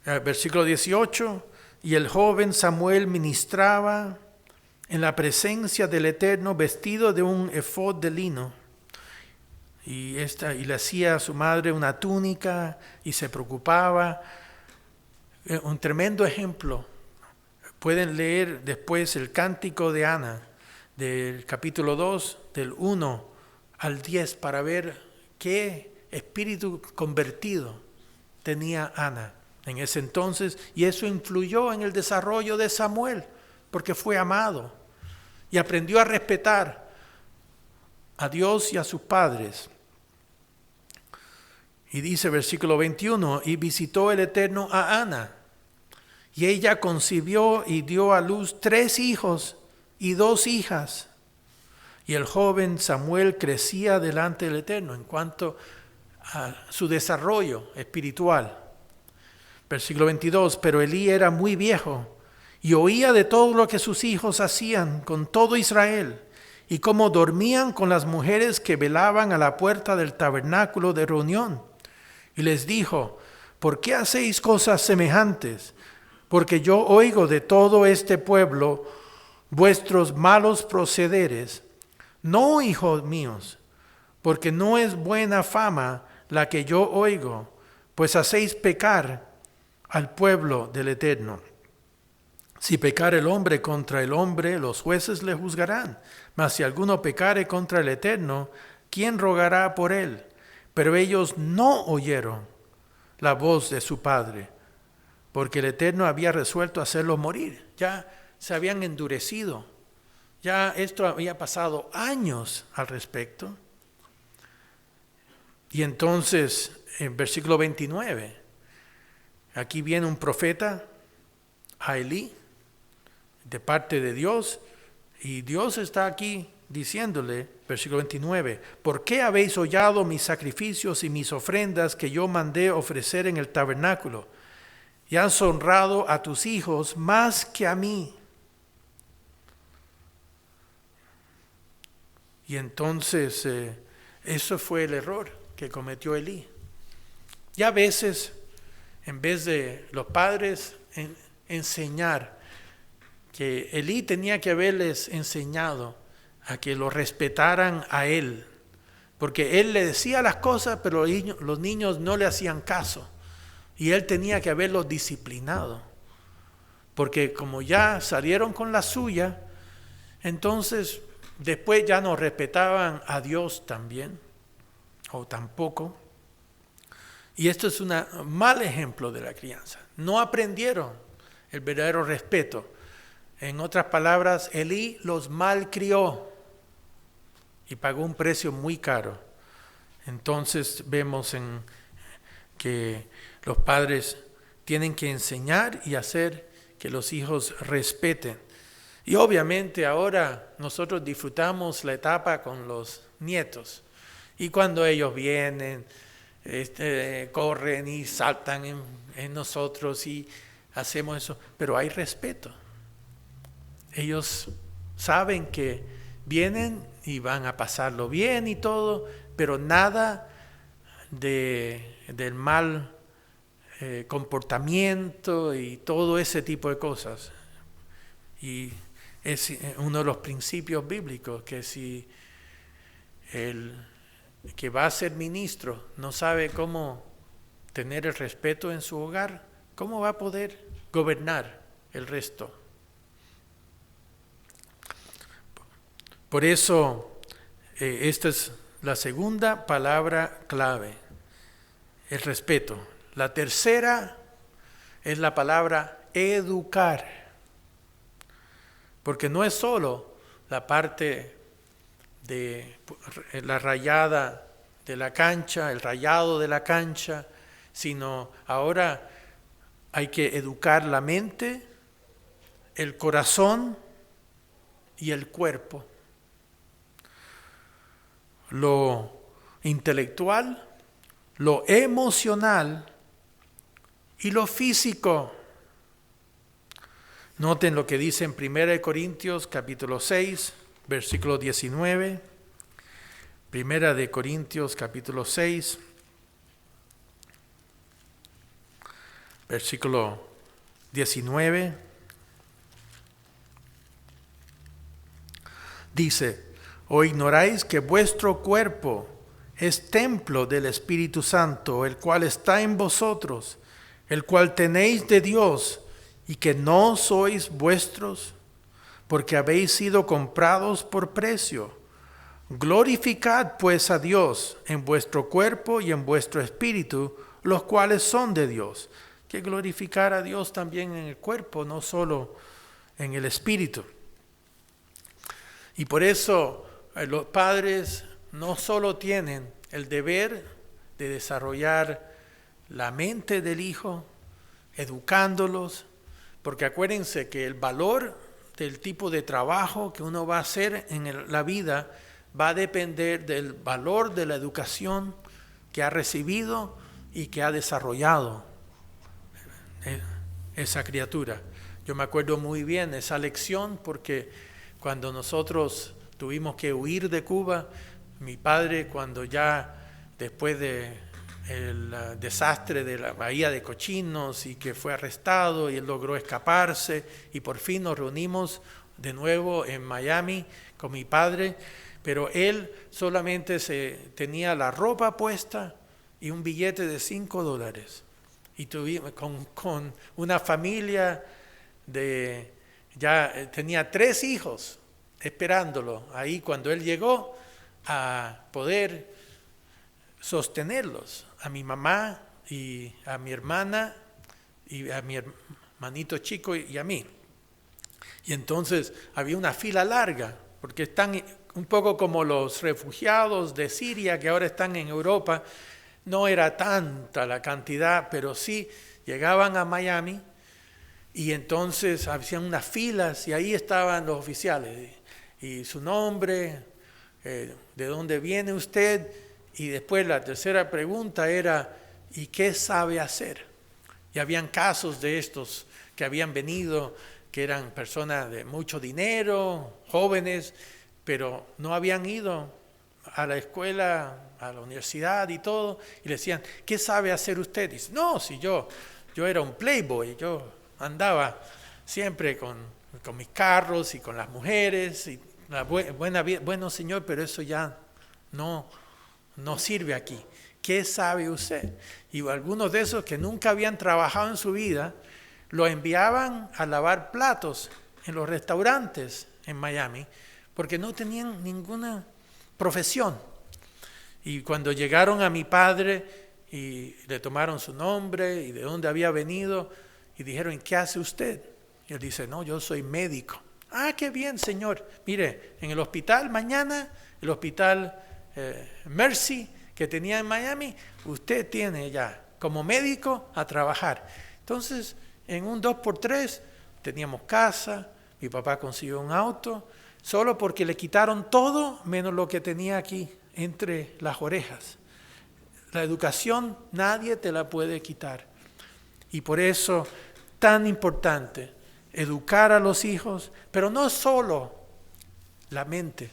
versículo 18, y el joven Samuel ministraba en la presencia del Eterno vestido de un efod de lino. Y le hacía a su madre una túnica y se preocupaba. Un tremendo ejemplo. Pueden leer después el Cántico de Ana, del capítulo 2, del 1 al 10, para ver qué espíritu convertido tenía Ana en ese entonces. Y eso influyó en el desarrollo de Samuel, porque fue amado y aprendió a respetar a Dios y a sus padres. Y dice versículo 21, y visitó el Eterno a Ana, y ella concibió y dio a luz 3 hijos y 2 hijas. Y el joven Samuel crecía delante del Eterno en cuanto a su desarrollo espiritual. Versículo 22, pero Elí era muy viejo y oía de todo lo que sus hijos hacían con todo Israel, y cómo dormían con las mujeres que velaban a la puerta del tabernáculo de reunión. Y les dijo, ¿por qué hacéis cosas semejantes? Porque yo oigo de todo este pueblo vuestros malos procederes. No, hijos míos, porque no es buena fama la que yo oigo, pues hacéis pecar al pueblo del Eterno. Si pecar el hombre contra el hombre, los jueces le juzgarán. Mas si alguno pecare contra el Eterno, ¿quién rogará por él? Pero ellos no oyeron la voz de su padre, porque el Eterno había resuelto hacerlos morir. Ya se habían endurecido. Ya esto había pasado años al respecto. Y entonces, en versículo 29, aquí viene un profeta a Elí, de parte de Dios, y Dios está aquí diciéndole, versículo 29, ¿por qué habéis hollado mis sacrificios y mis ofrendas que yo mandé ofrecer en el tabernáculo? Y has honrado a tus hijos más que a mí. Y entonces eso fue el error que cometió Elí. Y a veces, en vez de los padres enseñar, que Elí tenía que haberles enseñado a que lo respetaran a él, porque él le decía las cosas, pero los niños no le hacían caso, y él tenía que haberlos disciplinado, porque como ya salieron con la suya, entonces después ya no respetaban a Dios también, o tampoco. Y esto es un mal ejemplo de la crianza. No aprendieron el verdadero respeto. En otras palabras, Elí los malcrió y pagó un precio muy caro. Entonces vemos que los padres tienen que enseñar y hacer que los hijos respeten. Y obviamente ahora nosotros disfrutamos la etapa con los nietos. Y cuando ellos vienen, corren y saltan en nosotros y hacemos eso. Pero hay respeto. Ellos saben que vienen y van a pasarlo bien y todo, pero nada del mal comportamiento y todo ese tipo de cosas. Y es uno de los principios bíblicos, que si el que va a ser ministro no sabe cómo tener el respeto en su hogar, ¿cómo va a poder gobernar el resto? Por eso, esta es la segunda palabra clave, el respeto. La tercera es la palabra educar, porque no es solo la parte de la rayada de la cancha, el rayado de la cancha, sino ahora hay que educar la mente, el corazón y el cuerpo. Lo intelectual, lo emocional y lo físico. Noten lo que dice en 1 Corintios capítulo 6, versículo 19. 1 Corintios capítulo 6, versículo 19. Dice: ¿o ignoráis que vuestro cuerpo es templo del Espíritu Santo, el cual está en vosotros, el cual tenéis de Dios, y que no sois vuestros, porque habéis sido comprados por precio? Glorificad pues a Dios en vuestro cuerpo y en vuestro espíritu, los cuales son de Dios. Que glorificar a Dios también en el cuerpo, no solo en el espíritu. Y por eso los padres no solo tienen el deber de desarrollar la mente del hijo, educándolos, porque acuérdense que el valor del tipo de trabajo que uno va a hacer en la vida va a depender del valor de la educación que ha recibido y que ha desarrollado esa criatura. Yo me acuerdo muy bien esa lección porque cuando nosotros tuvimos que huir de Cuba, mi padre, cuando ya después del desastre de la bahía de Cochinos y que fue arrestado y él logró escaparse y por fin nos reunimos de nuevo en Miami con mi padre, pero él solamente tenía la ropa puesta y un billete de $5. Y tuvimos con una familia ya tenía 3 hijos esperándolo ahí cuando él llegó a poder sostenerlos, a mi mamá y a mi hermana y a mi hermanito chico y a mí. Y entonces había una fila larga, porque están un poco como los refugiados de Siria que ahora están en Europa. No era tanta la cantidad, pero sí llegaban a Miami y entonces hacían unas filas y ahí estaban los oficiales. Y su nombre, de dónde viene usted, y después la tercera pregunta era, ¿y qué sabe hacer? Y habían casos de estos que habían venido, que eran personas de mucho dinero, jóvenes, pero no habían ido a la escuela, a la universidad y todo, y le decían, ¿qué sabe hacer usted? Y dice, no, si yo era un playboy, yo andaba siempre con mis carros y con las mujeres, y la buena vida. Bueno, señor, pero eso ya no sirve aquí. ¿Qué sabe usted? Y algunos de esos que nunca habían trabajado en su vida, lo enviaban a lavar platos en los restaurantes en Miami, porque no tenían ninguna profesión. Y cuando llegaron a mi padre y le tomaron su nombre y de dónde había venido, y dijeron, ¿qué hace usted? Y él dice, no, yo soy médico. Ah, qué bien, señor. Mire, en el hospital mañana, el hospital Mercy que tenía en Miami, usted tiene ya como médico a trabajar. Entonces, en un 2x3 teníamos casa, mi papá consiguió un auto, solo porque le quitaron todo menos lo que tenía aquí entre las orejas. La educación nadie te la puede quitar. Y por eso, tan importante, educar a los hijos, pero no solo la mente,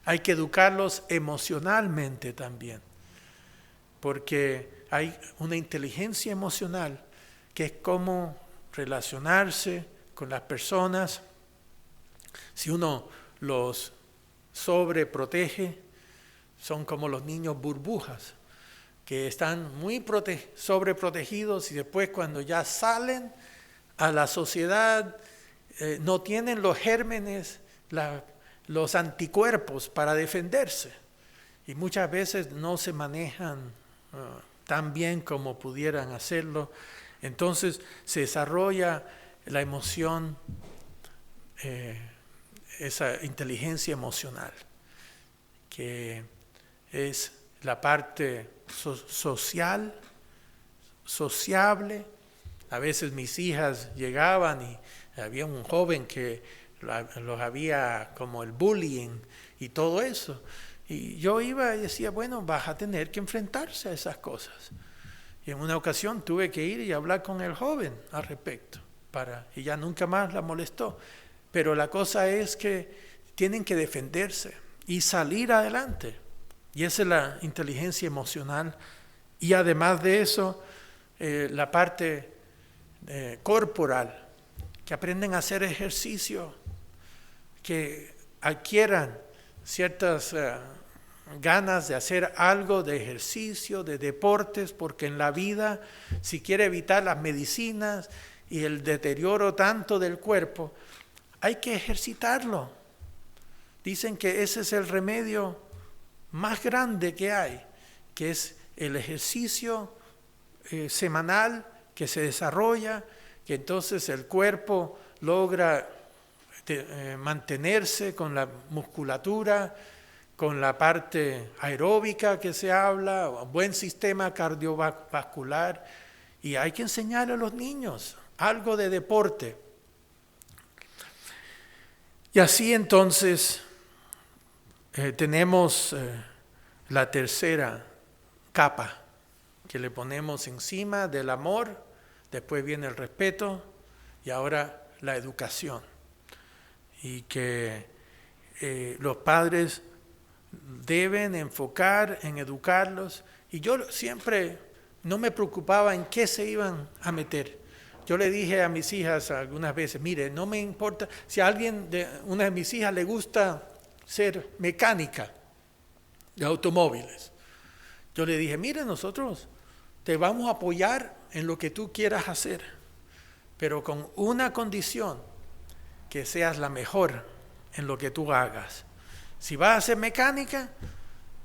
hay que educarlos emocionalmente también, porque hay una inteligencia emocional que es cómo relacionarse con las personas. Si uno los sobreprotege, son como los niños burbujas, que están muy sobreprotegidos y después cuando ya salen a la sociedad no tienen los gérmenes, los anticuerpos para defenderse. Y muchas veces no se manejan tan bien como pudieran hacerlo. Entonces se desarrolla la emoción, esa inteligencia emocional, que es la parte sociable. A veces mis hijas llegaban y había un joven que los había como el bullying y todo eso. Y yo iba y decía, bueno, vas a tener que enfrentarse a esas cosas. Y en una ocasión tuve que ir y hablar con el joven al respecto, y ya nunca más la molestó. Pero la cosa es que tienen que defenderse y salir adelante. Y esa es la inteligencia emocional. Y además de eso, la parte corporal, que aprenden a hacer ejercicio, que adquieran ciertas ganas de hacer algo de ejercicio, de deportes, porque en la vida, si quiere evitar las medicinas y el deterioro tanto del cuerpo, hay que ejercitarlo. Dicen que ese es el remedio más grande que hay, que es el ejercicio semanal que se desarrolla, que entonces el cuerpo logra mantenerse con la musculatura, con la parte aeróbica que se habla, buen sistema cardiovascular, y hay que enseñarle a los niños algo de deporte. Y así entonces tenemos la tercera capa que le ponemos encima del amor, después viene el respeto y ahora la educación. Y que los padres deben enfocar en educarlos. Y yo siempre no me preocupaba en qué se iban a meter. Yo le dije a mis hijas algunas veces, mire, no me importa si a una de mis hijas le gusta ser mecánica de automóviles. Yo le dije, mire, nosotros te vamos a apoyar en lo que tú quieras hacer, pero con una condición, que seas la mejor en lo que tú hagas. Si vas a hacer mecánica,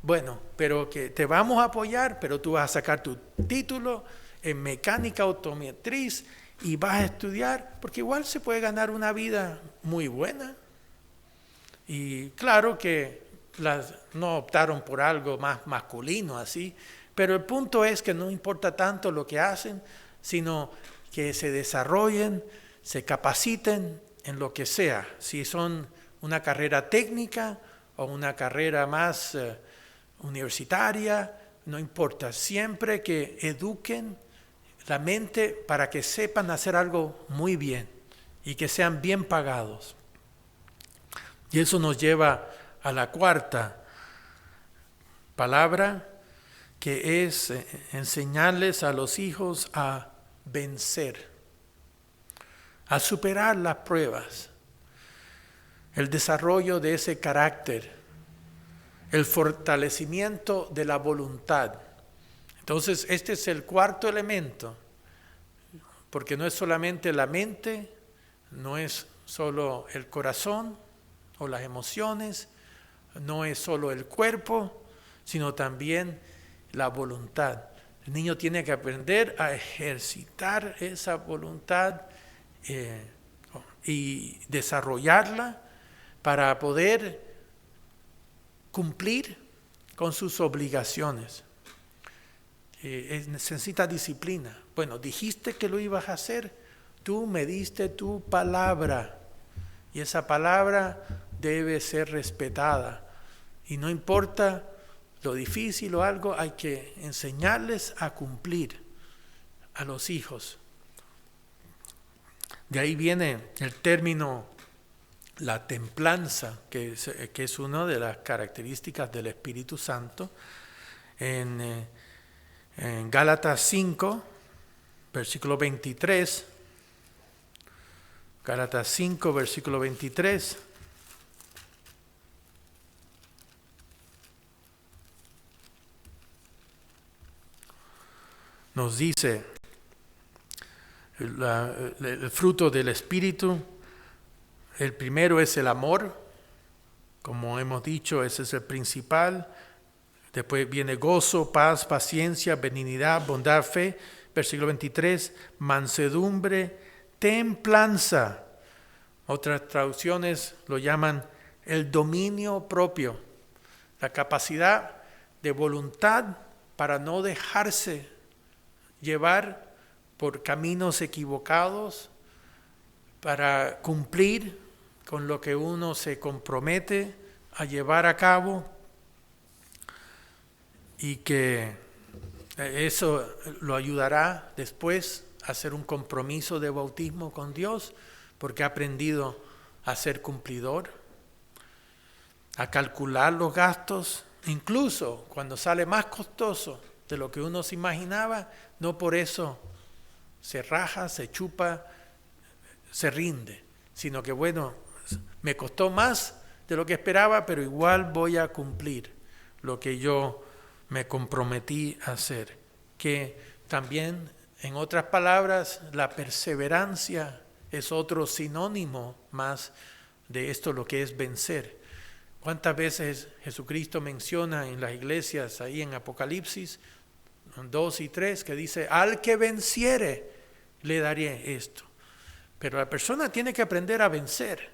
bueno, pero que te vamos a apoyar, pero tú vas a sacar tu título en mecánica automotriz y vas a estudiar, porque igual se puede ganar una vida muy buena. Y claro que no optaron por algo más masculino así, pero el punto es que no importa tanto lo que hacen, sino que se desarrollen, se capaciten en lo que sea, si son una carrera técnica o una carrera más universitaria, no importa, siempre que eduquen la mente para que sepan hacer algo muy bien y que sean bien pagados. Y eso nos lleva a la cuarta palabra, que es enseñarles a los hijos a vencer, a superar las pruebas, el desarrollo de ese carácter, el fortalecimiento de la voluntad. Entonces, este es el cuarto elemento, porque no es solamente la mente, no es solo el corazón o las emociones, no es solo el cuerpo, sino también la voluntad. El niño tiene que aprender a ejercitar esa voluntad y desarrollarla para poder cumplir con sus obligaciones. Necesita disciplina. Bueno, dijiste que lo ibas a hacer, tú me diste tu palabra y esa palabra debe ser respetada. Y no importa lo difícil o algo, hay que enseñarles a cumplir a los hijos. De ahí viene el término la templanza, que es una de las características del Espíritu Santo. En Gálatas 5, versículo 23, Gálatas 5, versículo 23, nos dice el fruto del Espíritu. El primero es el amor, como hemos dicho, ese es el principal. Después viene gozo, paz, paciencia, benignidad, bondad, fe. Versículo 23, mansedumbre, templanza. Otras traducciones lo llaman el dominio propio, la capacidad de voluntad para no dejarse llevar por caminos equivocados, para cumplir con lo que uno se compromete a llevar a cabo. y que eso lo ayudará después a hacer un compromiso de bautismo con Dios, porque ha aprendido a ser cumplidor, a calcular los gastos, incluso cuando sale más costoso de lo que uno se imaginaba, no por eso se raja, se chupa, se rinde, sino que bueno, me costó más de lo que esperaba, pero igual voy a cumplir lo que yo me comprometí a hacer. Que también, en otras palabras, la perseverancia es otro sinónimo más de esto, lo que es vencer. ¿Cuántas veces Jesucristo menciona en las iglesias, ahí en Apocalipsis 2 y 3, que dice, al que venciere, le daré esto? Pero la persona tiene que aprender a vencer.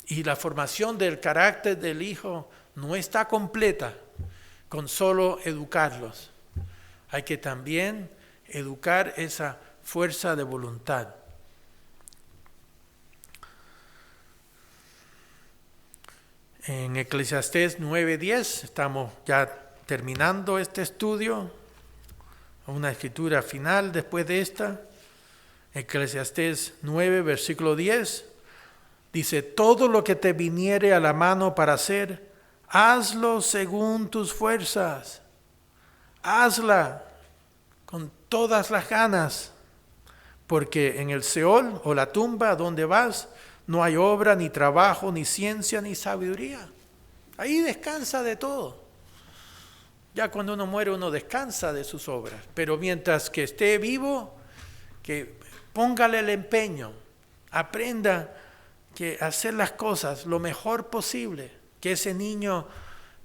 Y la formación del carácter del hijo no está completa con solo educarlos. Hay que también educar esa fuerza de voluntad. En Eclesiastés 9:10 estamos ya terminando este estudio, una escritura final después de esta. Eclesiastés 9, versículo 10, dice, todo lo que te viniere a la mano para hacer, hazlo según tus fuerzas. Hazla con todas las ganas, porque en el Seol o la tumba donde vas, no hay obra, ni trabajo, ni ciencia, ni sabiduría. Ahí descansa de todo. Ya cuando uno muere, uno descansa de sus obras. Pero mientras que esté vivo, que póngale el empeño, aprenda que hacer las cosas lo mejor posible, que ese niño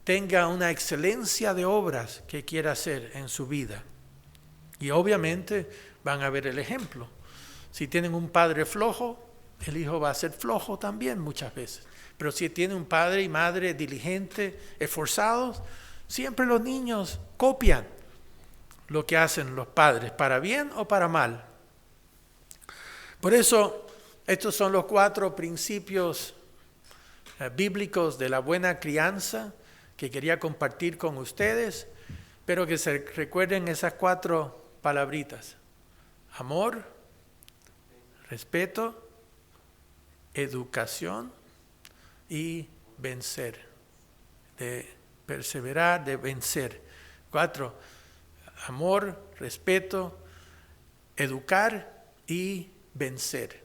tenga una excelencia de obras que quiera hacer en su vida. Y obviamente van a ver el ejemplo. Si tienen un padre flojo, el hijo va a ser flojo también muchas veces. Pero si tiene un padre y madre diligente, esforzados, siempre los niños copian lo que hacen los padres, para bien o para mal. Por eso, estos son los 4 principios bíblicos de la buena crianza que quería compartir con ustedes, pero que se recuerden esas 4 palabritas: amor, respeto, educación y vencer, de perseverar, de vencer. 4, amor, respeto, educar y vencer.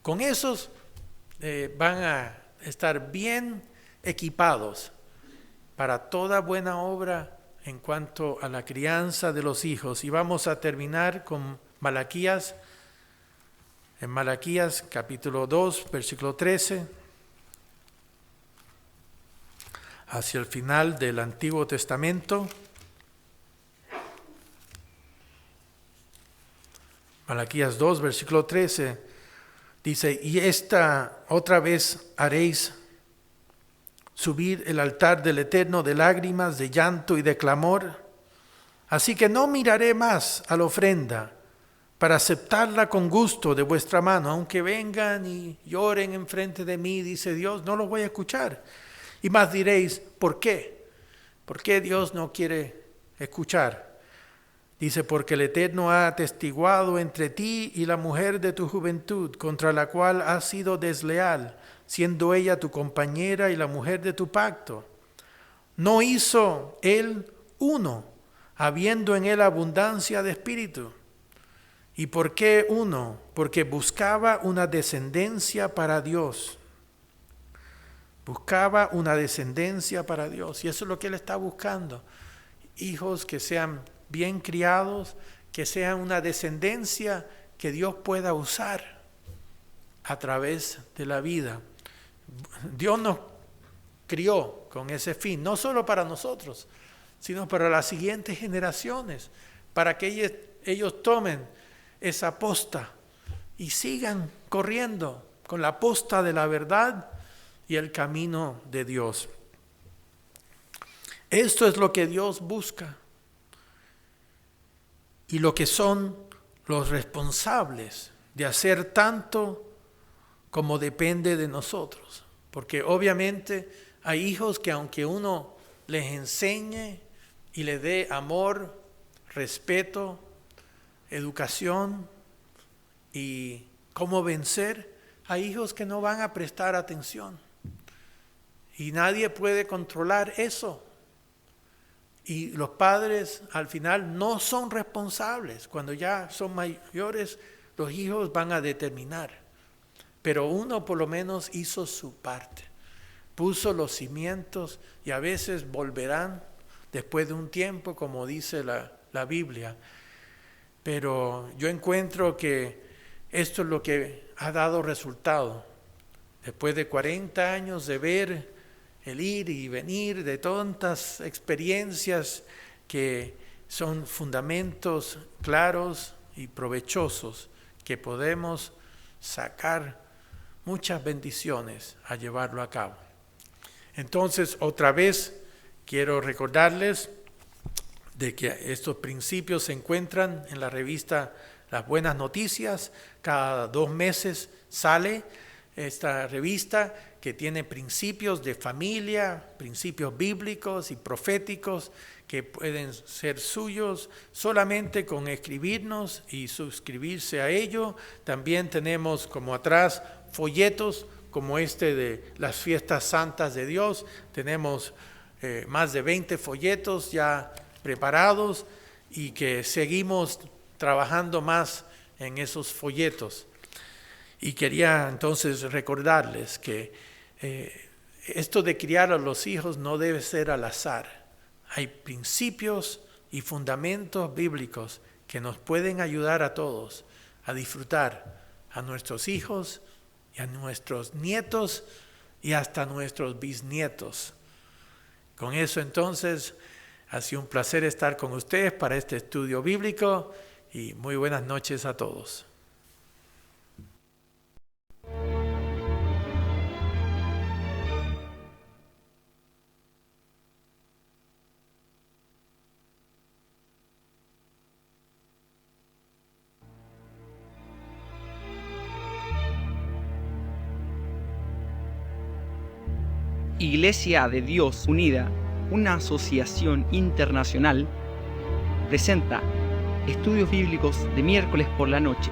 Con esos van a estar bien equipados para toda buena obra en cuanto a la crianza de los hijos. Y vamos a terminar con Malaquías, en Malaquías capítulo 2, versículo 13, hacia el final del Antiguo Testamento. Malaquías 2, versículo 13, dice, y esta otra vez haréis subir el altar del Eterno de lágrimas, de llanto y de clamor. Así que no miraré más a la ofrenda para aceptarla con gusto de vuestra mano, aunque vengan y lloren enfrente de mí, dice Dios, no los voy a escuchar. Y más diréis, ¿por qué? ¿Por qué Dios no quiere escuchar? Dice, porque el Eterno ha atestiguado entre ti y la mujer de tu juventud, contra la cual has sido desleal, siendo ella tu compañera y la mujer de tu pacto. ¿No hizo él uno, habiendo en él abundancia de espíritu? ¿Y por qué uno? Porque buscaba una descendencia para Dios. Buscaba una descendencia para Dios. Y eso es lo que él está buscando. Hijos que sean bien criados, que sean una descendencia que Dios pueda usar a través de la vida. Dios nos crió con ese fin, no solo para nosotros, sino para las siguientes generaciones, para que ellos tomen esa posta y sigan corriendo con la posta de la verdad y el camino de Dios. Esto es lo que Dios busca y lo que son los responsables de hacer tanto como depende de nosotros. Porque obviamente hay hijos que aunque uno les enseñe y les dé amor, respeto, educación y cómo vencer a hijos que no van a prestar atención. Y nadie puede controlar eso. Y los padres al final no son responsables. Cuando ya son mayores, los hijos van a determinar. Pero uno por lo menos hizo su parte. Puso los cimientos y a veces volverán después de un tiempo, como dice la Biblia. Pero yo encuentro que esto es lo que ha dado resultado. Después de 40 años de ver el ir y venir de tantas experiencias que son fundamentos claros y provechosos que podemos sacar muchas bendiciones a llevarlo a cabo. Entonces, otra vez quiero recordarles de que estos principios se encuentran en la revista Las Buenas Noticias. Cada 2 meses sale esta revista que tiene principios de familia, principios bíblicos y proféticos que pueden ser suyos solamente con escribirnos y suscribirse a ello. También tenemos como atrás folletos como este de las fiestas santas de Dios. Tenemos más de 20 folletos ya preparados y que seguimos trabajando más en esos folletos. Y quería entonces recordarles que esto de criar a los hijos no debe ser al azar. Hay principios y fundamentos bíblicos que nos pueden ayudar a todos a disfrutar a nuestros hijos y a nuestros nietos y hasta nuestros bisnietos. Con eso entonces ha sido un placer estar con ustedes para este estudio bíblico y muy buenas noches a todos. Iglesia de Dios Unida, una asociación internacional, presenta estudios bíblicos de miércoles por la noche.